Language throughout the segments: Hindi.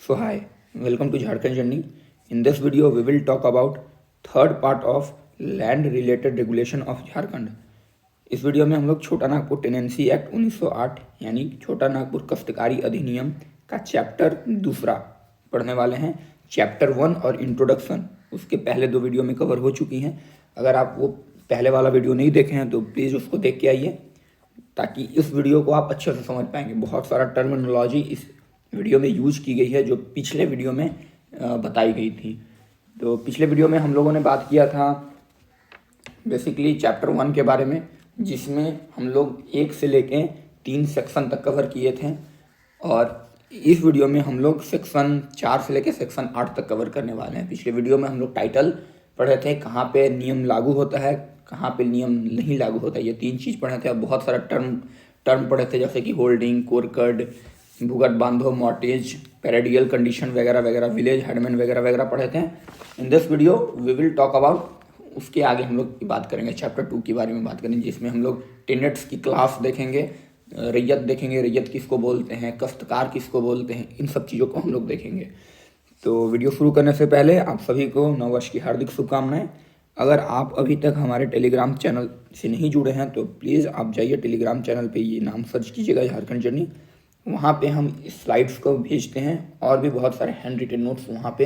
So hi, welcome to Jharkhand Journey. In this video, we will talk about third part of land related regulation of Jharkhand. इस वीडियो में हम लोग छोटा नागपुर टेनेंसी एक्ट 1908 यानी छोटा नागपुर काश्तकारी अधिनियम का चैप्टर दूसरा पढ़ने वाले हैं। चैप्टर 1 और इंट्रोडक्शन उसके पहले दो वीडियो में कवर हो चुकी हैं। अगर आप वो पहले वाला वीडियो नहीं देखे हैं तो प्लीज़ उसको देख के आइए, ताकि इस वीडियो को आप अच्छे से समझ पाएंगे। बहुत सारा टर्मिनोलॉजी इस वीडियो में यूज की गई है जो पिछले वीडियो में बताई गई थी। तो पिछले वीडियो में हम लोगों ने बात किया था बेसिकली चैप्टर 1 के बारे में, जिसमें हम लोग 1 से लेके 3 सेक्शन तक कवर किए थे, और इस वीडियो में हम लोग सेक्शन 4 से लेके सेक्शन 8 तक कवर करने वाले हैं। पिछले वीडियो में हम लोग टाइटल पढ़े थे, कहाँ पे नियम लागू होता है, कहाँ पे नियम नहीं लागू होता है, ये 3 चीज़ पढ़े थे। और बहुत सारा टर्म पढ़े थे, जैसे कि होल्डिंग, कोरकड, भूगर्भ बांधो, मॉर्टेज, पैराडियल कंडीशन वगैरह वगैरह, विलेज हेडमैन वगैरह वगैरह पढ़े थे। In this video we will talk about, उसके आगे हम लोग बात करेंगे चैप्टर 2 के बारे में बात करेंगे, जिसमें हम लोग टेनेट्स की क्लास देखेंगे, रैयत देखेंगे, रैयत किसको बोलते हैं, काश्तकार किसको बोलते हैं, इन सब चीज़ों को हम लोग देखेंगे। तो वीडियो शुरू करने से पहले आप सभी को नववर्ष की हार्दिक शुभकामनाएं। अगर आप अभी तक हमारे टेलीग्राम चैनल से नहीं जुड़े हैं तो प्लीज़ आप जाइए टेलीग्राम चैनल पे, ये नाम सर्च कीजिएगा झारखंड जर्नी। वहाँ पे हम स्लाइड्स को भेजते हैं और भी बहुत सारे हैंड रिटन नोट्स वहाँ पे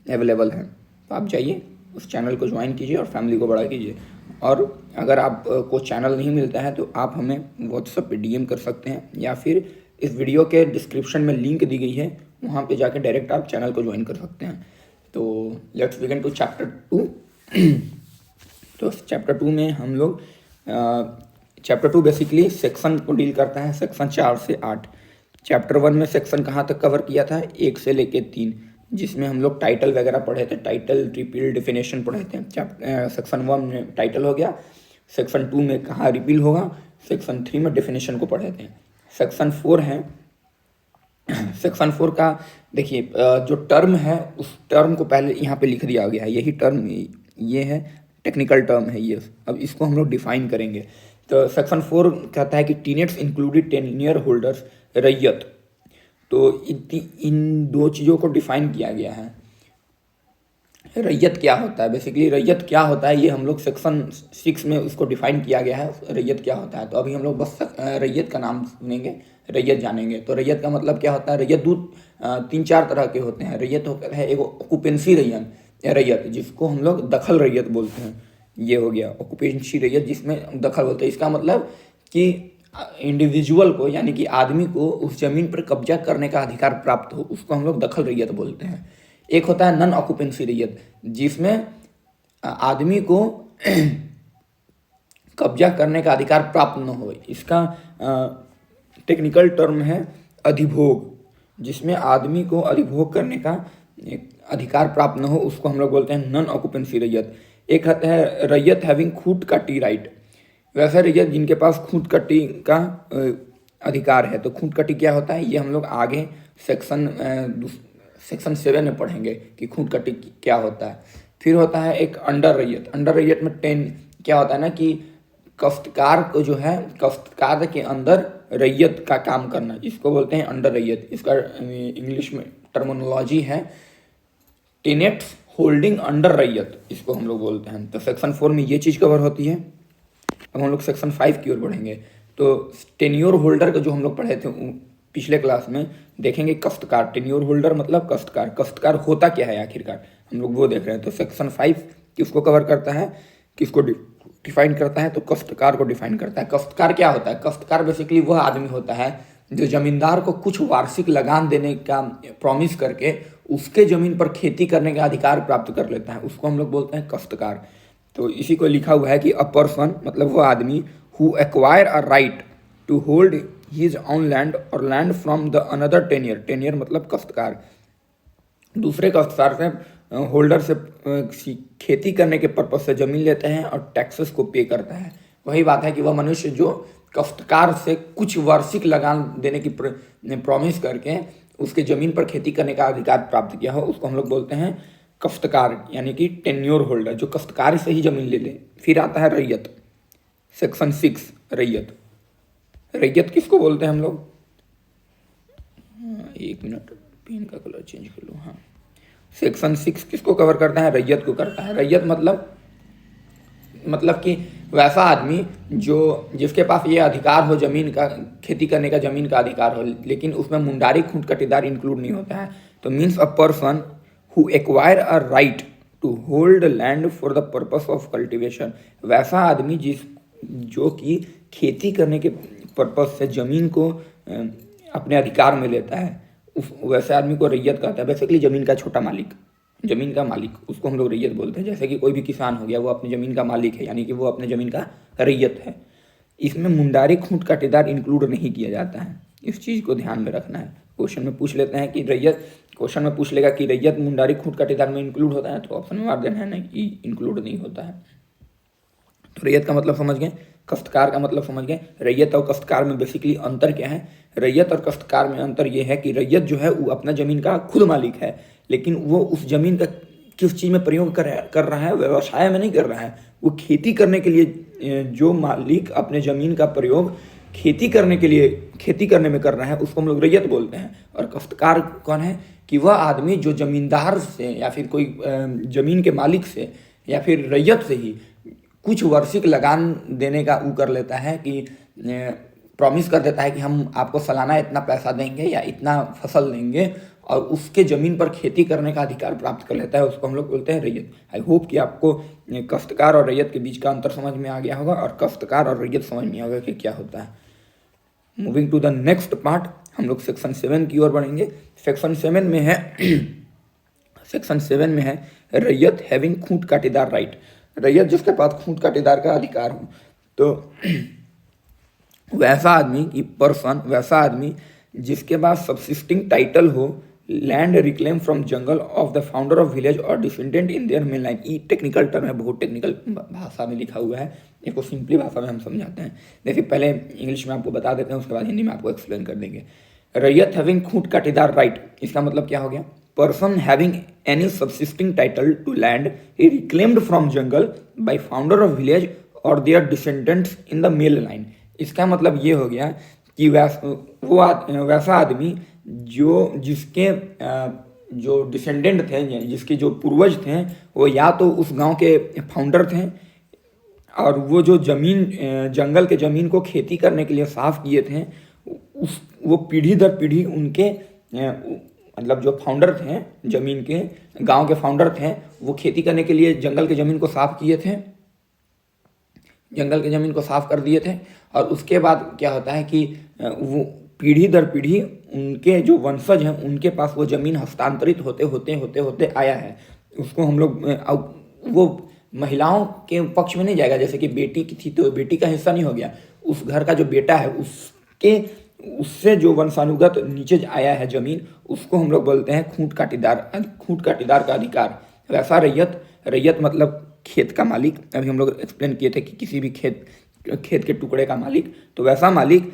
अवेलेबल हैं। तो आप जाइए, उस चैनल को ज्वाइन कीजिए और फैमिली को बड़ा कीजिए। और अगर आप को चैनल नहीं मिलता है तो आप हमें व्हाट्सएप पे डीएम कर सकते हैं, या फिर इस वीडियो के डिस्क्रिप्शन में लिंक दी गई है, वहाँ पे जाके डायरेक्ट आप चैनल को ज्वाइन कर सकते हैं। तो लेट्स बिगिन टू चैप्टर 2। तो चैप्टर 2 में हम लोग चैप्टर 2 बेसिकली सेक्शन को डील करता है, सेक्शन 4 से 8। चैप्टर 1 में सेक्शन कहाँ तक कवर किया था, 1 से लेके 3, जिसमें हम लोग टाइटल वगैरह पढ़े थे, टाइटल, रिपील, डेफिनेशन पढ़े थे। सेक्शन 1 में टाइटल हो गया, सेक्शन 2 में कहाँ रिपील होगा, सेक्शन 3 में डेफिनेशन को पढ़े थे। सेक्शन 4 है, सेक्शन 4 का देखिए जो टर्म है उस टर्म को पहले यहाँ पे लिख दिया गया है। यही टर्म ये है, टेक्निकल टर्म है ये। अब इसको हम लोग डिफाइन करेंगे। तो सेक्शन 4 कहता है कि टीनेट्स इंक्लूडेड टेन्योर होल्डर्स, रैयत। तो इन दो चीज़ों को डिफाइन किया गया है। रैयत क्या होता है, बेसिकली रैयत क्या होता है ये हम लोग सेक्शन 6 में उसको डिफाइन किया गया है, रैयत क्या होता है। तो अभी हम लोग बस रैयत का नाम सुनेंगे, रैयत जानेंगे। तो रैयत का मतलब क्या होता है, रैयत 3-4 तरह के होते हैं। रैयत होता है एक ऑक्यूपेंसी रैयत, जिसको हम लोग दखल रैयत बोलते हैं। ये हो गया ऑक्यूपेंसी रैयत, जिसमें दखल बोलते हैं। इसका मतलब कि इंडिविजुअल को, यानी कि आदमी को उस जमीन पर कब्जा करने का अधिकार प्राप्त हो, उसको हम लोग दखल रैयत बोलते हैं। एक होता है नॉन ऑक्यूपेंसी रैयत, जिसमें आदमी को कब्जा करने का अधिकार प्राप्त न हो। इसका टेक्निकल टर्म है अधिभोग, जिसमें आदमी को अधिभोग करने का अधिकार प्राप्त न हो, उसको हम लोग बोलते हैं नॉन ऑक्यूपेंसी रैयत। एक है रैयत हैविंग खूट कट्टी राइट, वैसे रैयत जिनके पास खूट कट्टी का अधिकार है। तो खूट कट्टी क्या होता है, ये हम लोग आगे सेक्शन 7 में पढ़ेंगे कि खूट कट्टी क्या होता है। फिर होता है एक अंडर रैयत। अंडर रैयत में 10 क्या होता है ना, कि काश्तकार को जो है, काश्तकार के अंदर रैयत का काम करना, इसको बोलते हैं अंडर रैयत। इसका इंग्लिश में टर्मिनोलॉजी है टेनेट्स होल्डिंग अंडर रैयत, इसको हम लोग बोलते हैं। तो सेक्शन 4 में ये चीज़ कवर होती है। अब हम लोग सेक्शन 5 की ओर बढ़ेंगे। तो टेन्योर होल्डर का जो हम लोग पढ़े थे पिछले क्लास में, देखेंगे काश्तकार। टेन्योर होल्डर मतलब काश्तकार, काश्तकार होता क्या है आखिरकार, हम लोग वो देख रहे हैं। तो सेक्शन 5 किसको कवर करता है, किसको डिफाइन करता है, तो काश्तकार को डिफाइन करता है। काश्तकार क्या होता है, काश्तकार बेसिकली वह आदमी होता है जो जमींदार को कुछ वार्षिक लगान देने का प्रॉमिस करके उसके ज़मीन पर खेती करने का अधिकार प्राप्त कर लेता है, उसको हम लोग बोलते हैं काश्तकार। तो इसी को लिखा हुआ है कि अ पर्सन मतलब वो आदमी who acquire a right to hold his on land और land from the another tenure. Tenure मतलब काश्तकार, दूसरे काश्तकार से होल्डर से खेती करने के पर्पज से ज़मीन लेते हैं और टैक्सेस को पे करता है। वही बात है कि वह मनुष्य जो काश्तकार से कुछ वार्षिक लगान देने की प्रॉमिस करके उसके ज़मीन पर खेती करने का अधिकार प्राप्त किया हो, उसको हम लोग बोलते हैं काश्तकार, यानी कि टेन्योर होल्डर, जो काश्तकार से ही ज़मीन ले ले। फिर आता है रैयत, सेक्शन 6 रैयत। रैयत किसको बोलते हैं हम लोग, एक मिनट, पेन का कलर चेंज कर लो। हाँ, सेक्शन 6 किसको कवर करता है? रैयत को करता है। रैयत मतलब कि वैसा आदमी जो जिसके पास ये अधिकार हो जमीन का, खेती करने का जमीन का अधिकार हो, लेकिन उसमें मुंडारी खूंट कटीदार इंक्लूड नहीं होता है। तो means a person who acquire a right to hold land for the purpose of cultivation. वैसा आदमी जो कि खेती करने के पर्पस से जमीन को अपने अधिकार में लेता है, उस वैसे आदमी को रैयत कहता है। बेसिकली जमीन का छोटा मालिक, जमीन का मालिक, उसको हम लोग रैयत बोलते हैं। जैसे कि कोई भी किसान हो गया, वो अपनी ज़मीन का मालिक है, यानी कि वो अपने ज़मीन का रैयत है। इसमें मुंडारी खूंट काटेदार इंक्लूड नहीं किया जाता है, इस चीज़ को ध्यान में रखना है। क्वेश्चन में पूछ लेते हैं कि क्वेश्चन में पूछ लेगा कि रैयत मुंडारी खूंट काटेदार में इंक्लूड होता है, तो ऑप्शन में मार देना है नहीं कि इंक्लूड नहीं होता है। तो रैयत का मतलब समझ गए, काश्तकार का मतलब समझ गए। रैयत और काश्तकार में बेसिकली अंतर क्या है? रैयत और काश्तकार में अंतर ये है कि रैयत जो है वो अपना ज़मीन का खुद मालिक है, लेकिन वो उस ज़मीन का किस चीज़ में प्रयोग कर रहा है? व्यवसाय में नहीं कर रहा है। वो खेती करने के लिए, जो मालिक अपने ज़मीन का प्रयोग खेती करने में कर रहा है, उसको हम लोग रैयत बोलते हैं। और काश्तकार कौन है? कि वह आदमी जो ज़मींदार से या फिर कोई ज़मीन के मालिक से या फिर रैयत से ही कुछ वार्षिक लगान देने का वो कर लेता है कि प्रॉमिस कर देता है कि हम आपको सालाना इतना पैसा देंगे या इतना फसल देंगे, और उसके ज़मीन पर खेती करने का अधिकार प्राप्त कर लेता है, उसको हम लोग बोलते हैं रैयत। आई होप कि आपको काश्तकार और रैयत के बीच का अंतर समझ में आ गया होगा और काश्तकार और रैयत समझ में आ गया कि क्या होता है। Moving to the next part, हम लोग सेक्शन 7 की ओर बढ़ेंगे। सेक्शन 7 में है सेक्शन 7 में है रैयत हैविंग खूंट काटेदार राइट। रैयत जिसके पास खूंट काटेदार का अधिकार हो। तो वैसा आदमी जिसके पास सब्सिस्टिंग टाइटल हो land reclaim from jungle of the founder of village और descendant in their main line. ये टेक्निकल टर्म है, बहुत टेक्निकल भाषा में लिखा हुआ है, इसको सिंपली भाषा में हम समझाते हैं। देखिए, पहले इंग्लिश में आपको बता देते हैं, उसके बाद हिंदी में आपको एक्सप्लेन कर देंगे। रैयत हैविंग खूंट काटेदार राइट, इसका मतलब क्या हो गया? Person having any subsisting title to land reclaimed from jungle by founder of village और their descendants in the male line. इसका मतलब ये हो गया कि वैसा आदमी जिसके जो डिसेंडेंट थे, जिसके जो पूर्वज थे, वो या तो उस गांव के फाउंडर थे, और वो जो जंगल के ज़मीन को खेती करने के लिए साफ किए थे, वो पीढ़ी दर पीढ़ी उनके मतलब जो फाउंडर थे जमीन के, गांव के फाउंडर थे, वो खेती करने के लिए जंगल के ज़मीन को साफ किए थे, जंगल के ज़मीन को साफ कर दिए थे। और उसके बाद क्या होता है कि वो पीढ़ी दर पीढ़ी उनके जो वंशज हैं उनके पास वो ज़मीन हस्तांतरित होते आया है। उसको हम लोग वो महिलाओं के पक्ष में नहीं जाएगा। जैसे कि बेटी की थी तो बेटी का हिस्सा नहीं हो गया, उस घर का जो बेटा है उससे जो वंशानुगत नीचे आया है ज़मीन, उसको हम लोग बोलते हैं खूंट काटीदार का अधिकार। वैसा रैयत मतलब खेत का मालिक। अभी हम लोग एक्सप्लेन किए थे कि किसी भी खेत के टुकड़े का मालिक। तो वैसा मालिक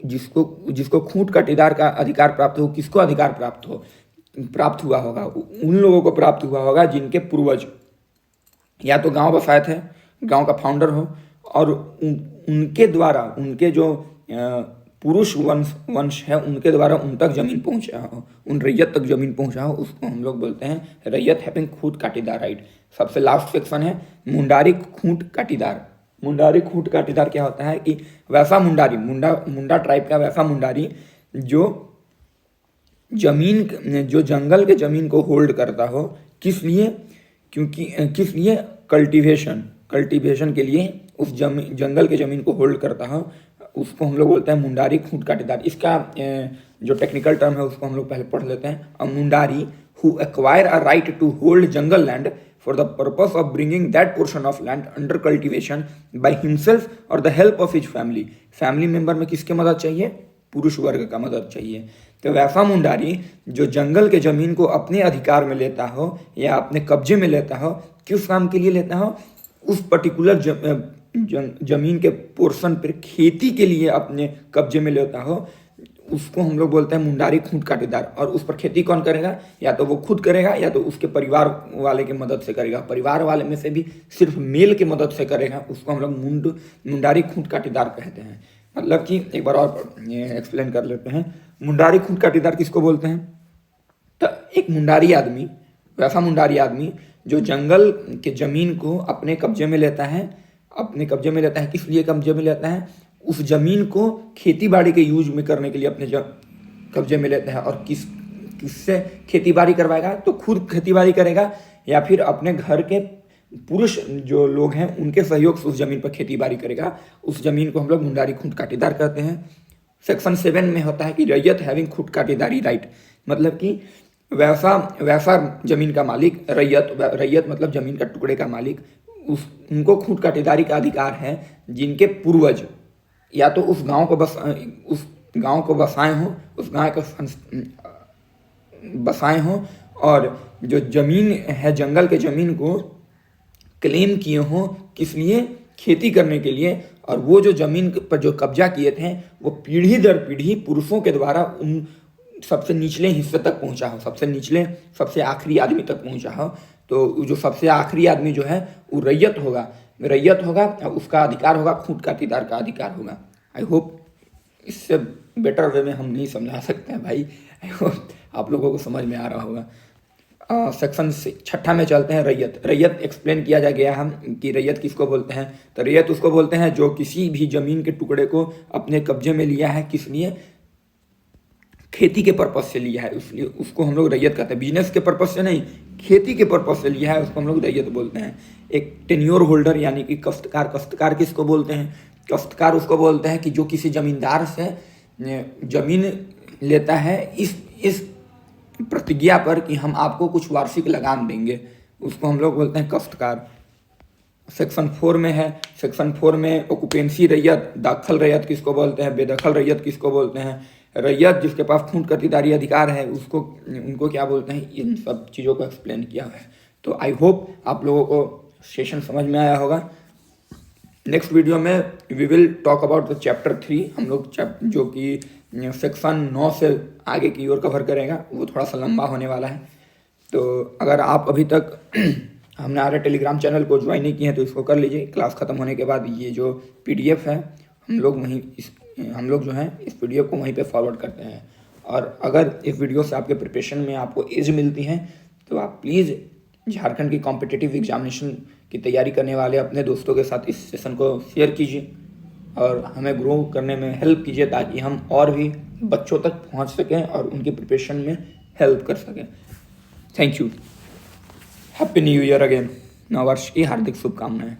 जिसको खूंट काटीदार का अधिकार प्राप्त हो, किसको अधिकार प्राप्त हुआ होगा? उन लोगों को प्राप्त हुआ होगा जिनके पूर्वज या तो गांव बसाए थे, गांव का फाउंडर हो, और उनके द्वारा उनके जो पुरुष वंश है उनके द्वारा उन तक ज़मीन पहुंचा हो, उन रैयत तक ज़मीन पहुंचा हो, उसको हम लोग बोलते हैं रैयत हैविंग खूंट काटीदार राइट। सबसे लास्ट सेक्शन है मुंडारी खूंट काटीदार। मुंडारी खूंट काटीदार क्या होता है कि वैसा मुंडा ट्राइब का वैसा मुंडारी जो जंगल के ज़मीन को होल्ड करता हो। किस लिए? कल्टीवेशन के लिए उस जंगल के ज़मीन को होल्ड करता हो, उसको हम लोग बोलते हैं मुंडारी खूंट काटीदार। इसका जो टेक्निकल टर्म है उसको हम लोग पहले पढ़ लेते हैं। A Mundari who acquire a right to hold jungle land for the purpose of bringing that portion of land under cultivation by himself और the help of his family member में किसकी मदद चाहिए? पुरुष वर्ग का मदद चाहिए। तो वैसा मुंडारी जो जंगल के ज़मीन को अपने अधिकार में लेता हो या अपने कब्जे में लेता हो, किस काम के लिए लेता हो? उस पर्टिकुलर जमीन के पोर्शन पर खेती के लिए अपने कब्जे में लेता हो, उसको हम लोग बोलते हैं मुंडारी खूंट काटीदार। और उस पर खेती कौन करेगा? या तो वो खुद करेगा या तो उसके परिवार वाले की मदद से करेगा। परिवार वाले में से भी सिर्फ मेल की मदद से करेगा, उसको हम लोग मुंडारी खूंट काटीदार कहते हैं। मतलब कि एक बार और एक्सप्लेन कर लेते हैं। मुंडारी खूंट कांटेदार किसको बोलते हैं? तो एक मुंडारी आदमी, वैसा मुंडारी आदमी जो जंगल के ज़मीन को अपने कब्जे में लेता है, किस लिए कब्जे में लेता है? उस ज़मीन को खेती बाड़ी के यूज में करने के लिए अपने कब्जे में लेता है। और किससे खेती बाड़ी करवाएगा? तो खुद खेती बाड़ी करेगा या फिर अपने घर के पुरुष जो लोग हैं उनके सहयोग से उस ज़मीन पर खेती बाड़ी करेगा। उस ज़मीन को हम लोग मुंडारी खूंट कांटेदार कहते हैं। सेक्शन 7 में होता है कि रैयत हैविंग खूंट कांटेदारी राइट, मतलब कि वैसा जमीन का मालिक, रैयत मतलब जमीन का टुकड़े का मालिक, उनको खूंट कांटेदारी का अधिकार है जिनके पूर्वज या तो उस गांव को बसाए हों, उस गांव को बसाए हों, और जो जमीन है जंगल के जमीन को क्लेम किए हों, किस लिए? खेती करने के लिए। और वो जो जमीन पर जो कब्जा किए थे वो पीढ़ी दर पीढ़ी पुरुषों के द्वारा उन सबसे निचले हिस्से तक पहुंचा हो, सबसे आखिरी आदमी तक पहुंचा हो। तो जो सबसे आखिरी आदमी जो है वो रैयत होगा, उसका अधिकार होगा, खूंट कांटेदार का अधिकार होगा। आई होप इससे बेटर वे में हम नहीं समझा सकते हैं भाई। आई होप आप लोगों को समझ में आ रहा होगा। सेक्शन 6 में चलते हैं। रैयत एक्सप्लेन किया जा गया है कि रैयत किसको बोलते हैं। तो रैयत उसको बोलते हैं जो किसी भी जमीन के टुकड़े को अपने कब्जे में लिया है, किस लिए? खेती के पर्पज से लिया है, इसलिए उसको हम लोग रैयत कहते हैं। बिजनेस के पर्पज से नहीं, खेती के पर्पज से लिया है, उसको हम लोग रैयत बोलते हैं। एक टेन्योर होल्डर यानी कि काश्तकार किसको बोलते हैं? काश्तकार उसको बोलते हैं कि जो किसी जमींदार से जमीन लेता है इस प्रतिज्ञा पर कि हम आपको कुछ वार्षिक लगान देंगे, उसको हम लोग बोलते हैं काश्तकार। सेक्शन 4 में है। सेक्शन 4 में ऑक्यूपेंसी रैयत, दाखल रैयत किसको बोलते हैं, बेदखल रैयत किसको बोलते हैं, रैयत जिसके पास खूंट कांटेदारी अधिकार है उनको क्या बोलते हैं, इन सब चीज़ों को एक्सप्लेन किया है। तो आई होप आप लोगों को सेशन समझ में आया होगा। नेक्स्ट वीडियो में we will talk about the chapter 3। हम लोग जो कि सेक्शन 9 से आगे की ओर कवर करेगा, वो थोड़ा सा लंबा होने वाला है। तो अगर आप अभी तक हमारे टेलीग्राम चैनल को ज्वाइन नहीं किए हैं तो इसको कर लीजिए। क्लास ख़त्म होने के बाद ये जो PDF है हम लोग जो है इस वीडियो को वहीं पे फॉरवर्ड करते हैं। और अगर इस वीडियो से आपके प्रिपरेशन में आपको एज मिलती है तो आप प्लीज़ झारखंड की कॉम्पिटिटिव एग्जामिनेशन की तैयारी करने वाले अपने दोस्तों के साथ इस सेशन को शेयर कीजिए और हमें ग्रो करने में हेल्प कीजिए, ताकि हम और भी बच्चों तक पहुंच सकें और उनकी प्रिपरेशन में हेल्प कर सकें। Thank you. Happy new year again. नववर्ष की हार्दिक शुभकामनाएं।